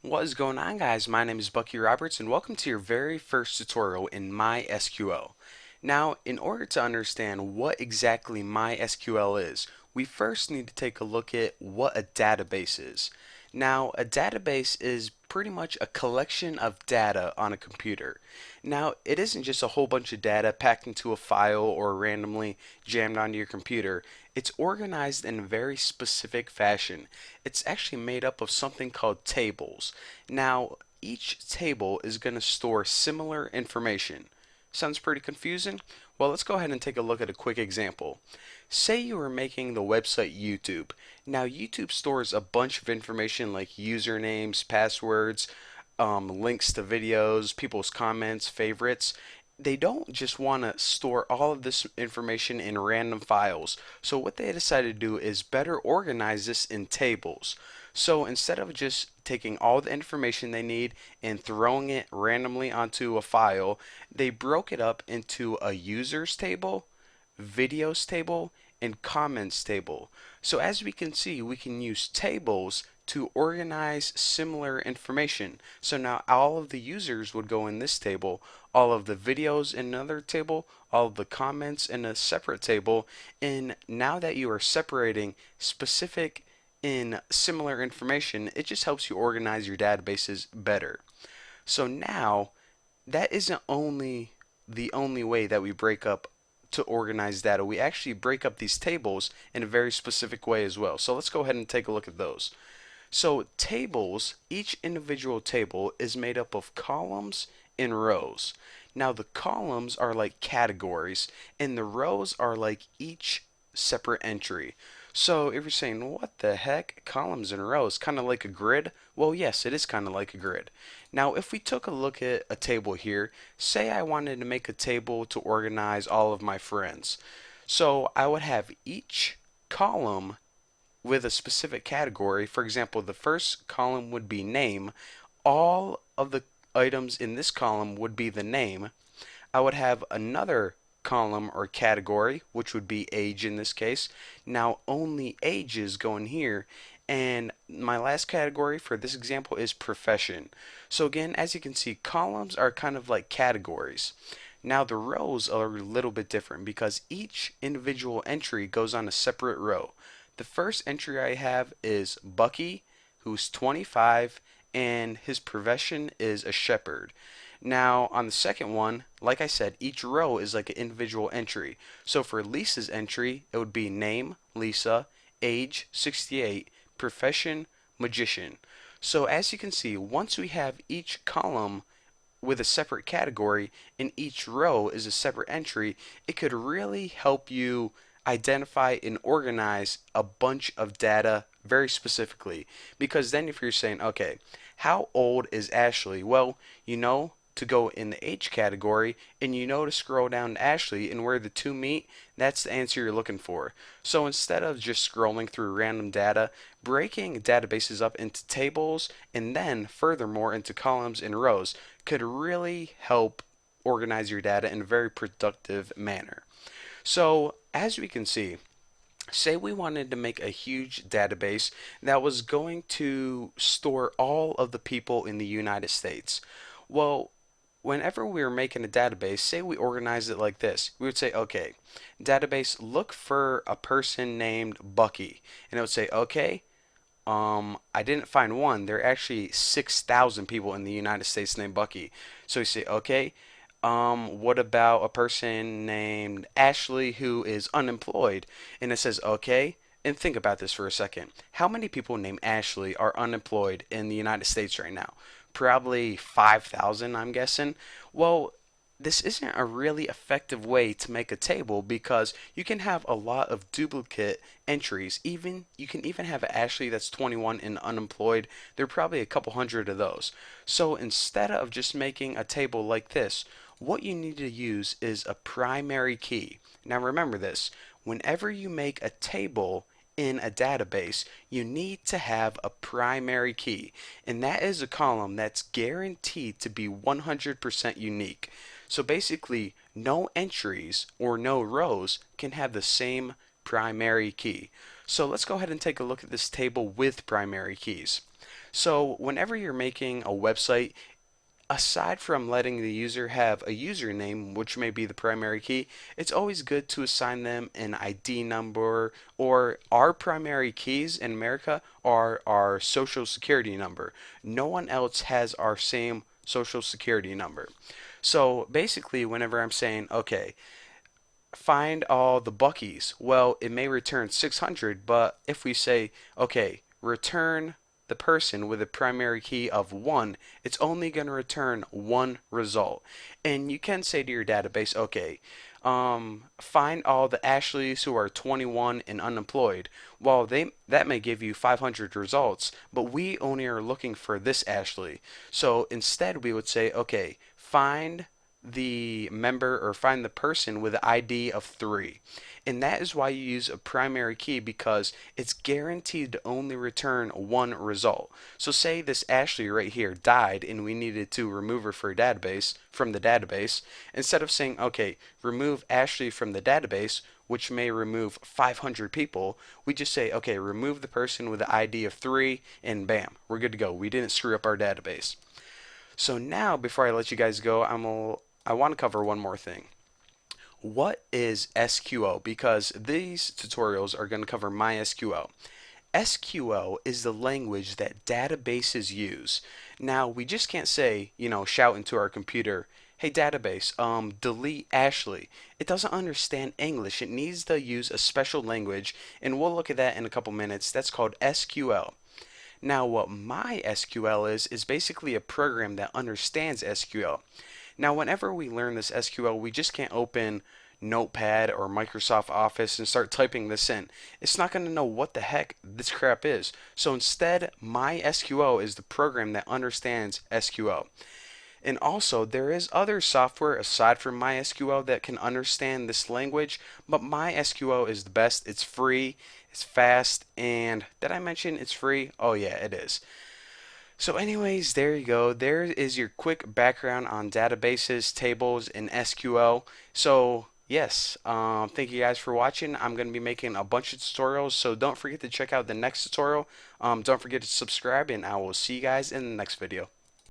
What is going on, guys? My name is Bucky Roberts, and welcome to your very first tutorial in MySQL. Now, in order to understand what exactly MySQL is, we first need to take a look at what a database is. Now, a database is pretty much a collection of data on a computer. Now, it isn't just a whole bunch of data packed into a file or randomly jammed onto your computer. It's organized in a very specific fashion. It's actually made up of something called tables. Now, each table is going to store similar information. Sounds pretty confusing? Well, let's go ahead and take a look at a quick example. Say you are making the website YouTube. Now, YouTube stores a bunch of information like usernames, passwords, links to videos, people's comments, favorites. They don't just want to store all of this information in random files. So what they decided to do is better organize this in tables. So instead of just taking all the information they need and throwing it randomly onto a file, they broke it up into a users table, videos table, and comments table. So as we can see, we can use tables to organize similar information. So now all of the users would go in this table, all of the videos in another table, all of the comments in a separate table, and now that you are separating specific in similar information, it just helps you organize your databases better. So now that isn't only the only way that we break up to organize data. We actually break up these tables in a very specific way as well. So let's go ahead and take a look at those. So tables, each individual table is made up of columns and rows. Now the columns are like categories and the rows are like each separate entry. So if you're saying, what the heck, columns and rows, kind of like a grid? Well, yes, it is kind of like a grid. Now, if we took a look at a table here, say I wanted to make a table to organize all of my friends. So I would have each column with a specific category. For example, the first column would be name. All of the items in this column would be the name. I would have another column or category, which would be age in this case. Now only ages go in here. And my last category for this example is profession. So again, as you can see, columns are kind of like categories. Now the rows are a little bit different because each individual entry goes on a separate row. The first entry I have is Bucky, who's 25, and his profession is a shepherd. Now, on the second one, like I said, each row is like an individual entry. So for Lisa's entry, it would be name, Lisa, age, 68, profession, magician. So as you can see, once we have each column with a separate category and each row is a separate entry, it could really help you identify and organize a bunch of data very specifically. Because then if you're saying, okay, how old is Ashley? Well, you know to go in the age category and you know to scroll down to Ashley, and where the two meet, that's the answer you're looking for. So instead of just scrolling through random data, breaking databases up into tables and then furthermore into columns and rows could really help organize your data in a very productive manner. So as we can see, say we wanted to make a huge database that was going to store all of the people in the United States. Well, whenever we were making a database, say we organize it like this, we would say, okay, database, look for a person named Bucky. And it would say, okay, I didn't find one. There are actually 6,000 people in the United States named Bucky. So you say, okay, what about a person named Ashley who is unemployed? And it says, okay, and think about this for a second. How many people named Ashley are unemployed in the United States right now? Probably 5,000, I'm guessing. Well, this isn't a really effective way to make a table because you can have a lot of duplicate entries. Even you can even have Ashley that's 21 and unemployed. There are probably a couple hundred of those. So instead of just making a table like this, what you need to use is a primary key. Now remember this, whenever you make a table in a database, you need to have a primary key, and that is a column that's guaranteed to be 100% unique. So basically, no entries or no rows can have the same primary key. So let's go ahead and take a look at this table with primary keys. So whenever you're making a website, aside from letting the user have a username, which may be the primary key, it's always good to assign them an ID number, or our primary keys in America are our social security number. No one else has our same social security number. So basically, whenever I'm saying, okay, find all the Buckies. Well, it may return 600, but if we say, okay, return the person with a primary key of 1, it's only going to return one result. And you can say to your database, okay, find all the Ashleys who are 21 and unemployed. Well, that may give you 500 results, but we only are looking for this Ashley. So instead, we would say, okay, find the member or find the person with the ID of 3. And that is why you use a primary key, because it's guaranteed to only return one result. So say this Ashley right here died and we needed to remove her from the database. Instead of saying, okay, remove Ashley from the database, which may remove 500 people, we just say, okay, remove the person with the ID of 3, and bam, we're good to go. We didn't screw up our database. So now, before I let you guys go, I want to cover one more thing. What is SQL? Because these tutorials are going to cover MySQL. SQL is the language that databases use. Now, we just can't say, shout into our computer, hey database, delete Ashley. It doesn't understand English. It needs to use a special language, and we'll look at that in a couple minutes. That's called SQL. Now, what MySQL is basically a program that understands SQL. Now, whenever we learn this SQL, we just can't open Notepad or Microsoft Office and start typing this in. It's not going to know what the heck this crap is. So instead, MySQL is the program that understands SQL. And also, there is other software aside from MySQL that can understand this language, but MySQL is the best. It's free, it's fast, and did I mention it's free? Oh yeah, it is. So anyways, there you go. There is your quick background on databases, tables, and SQL. So yes, thank you guys for watching. I'm going to be making a bunch of tutorials, so don't forget to check out the next tutorial. Don't forget to subscribe, and I will see you guys in the next video.